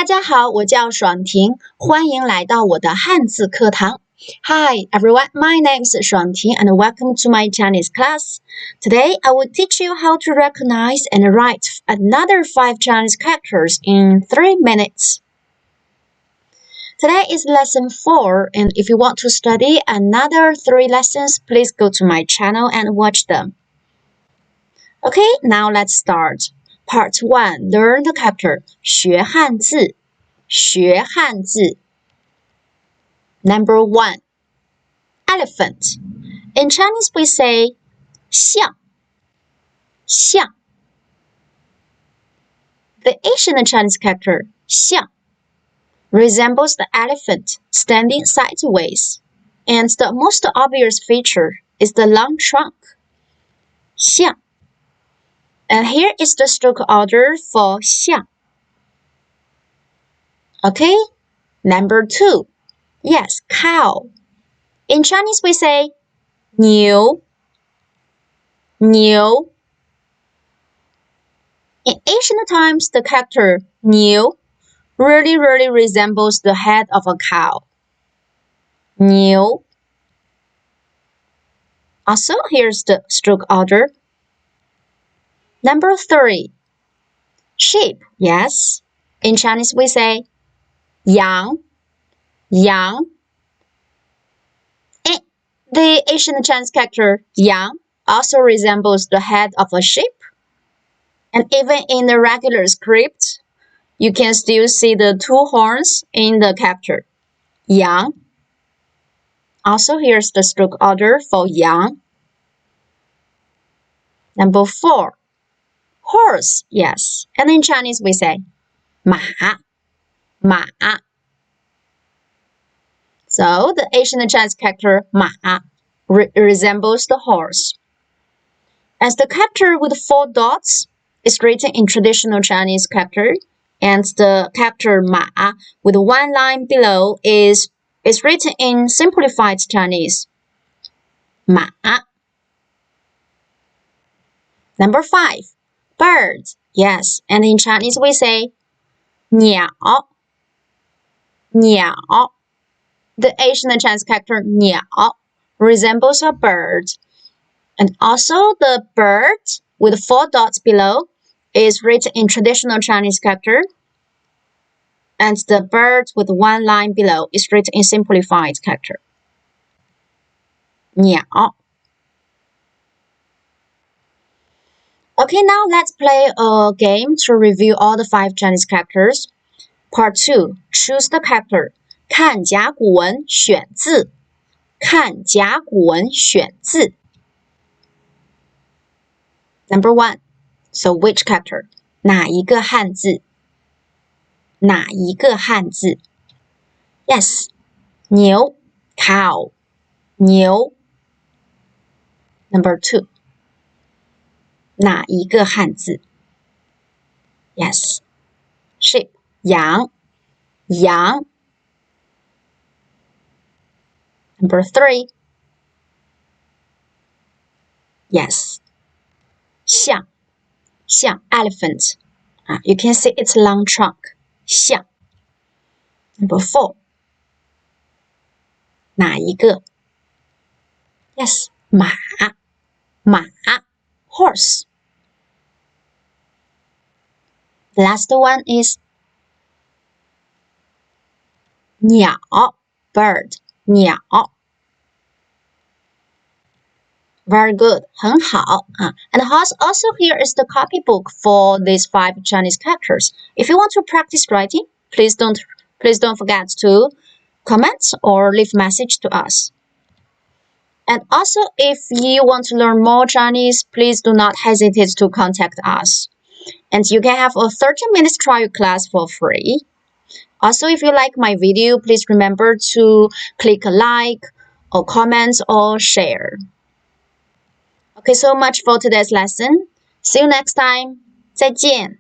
大家好，我叫爽婷，欢迎来到我的汉字课堂。Hi everyone, my name is Shuang Ting and welcome to my Chinese class. Today I will teach you how to recognize and write another 5 Chinese characters in 3 minutes. Today is lesson 4, and if you want to study another 3 lessons, please go to my channel and watch them. Okay, now let's start. Part 1, learn the character, 学汉字，学汉字。Number 1, elephant. In Chinese we say 象，象。The ancient Chinese character 象 resembles the elephant standing sideways, and the most obvious feature is the long trunk. 象 And here is the stroke order for 象. Okay, number 2. Yes, cow. In Chinese we say 牛，牛。In ancient times, the character 牛 really resembles the head of a cow. 牛. Also, here's the stroke order. Number 3, sheep. Yes, in Chinese we say 羊，羊。The ancient Chinese character 羊 also resembles the head of a sheep. And even in the regular script, you can still see the 2 horns in the character 羊. Also, here's the stroke order for 羊. Number 4, horse. Yes, and in Chinese we say 马，马. So the ancient Chinese character 马 resembles the horse. As the character with 4 dots is written in traditional Chinese character, and the character 马 with 1 line below is written in simplified Chinese 马. Number 5, birds. Yes, and in Chinese we say 鸟，鸟. The ancient Chinese character 鸟 resembles a bird. And also the bird with 4 dots below is written in traditional Chinese character. And the bird with 1 line below is written in simplified character 鸟. Okay, now let's play a game to review all the 5 Chinese characters. Part 2, choose the character. 看甲骨文选字，看甲骨文选字。Number 1, so which character? 哪一个汉字？哪一个汉字？ Yes, 牛 cow, 牛。Number 2, 哪一个汉字？ Yes, sheep 羊，羊。Number 3, yes, 象，象 elephant. You can see its long trunk. 象。Number 4, 哪一个？ Yes, 马，马 horse. The last one is 鸟 bird, 鸟。Very good, 很好 And also here is the copybook for these 5 Chinese characters. If you want to practice writing, please don't forget to comment or leave message to us. And also, if you want to learn more Chinese, please do not hesitate to contact us. And you can have a 30-minute trial class for free. Also, if you like my video, please remember to click a like or comment or share. Okay, so much for today's lesson. See you next time. 再见。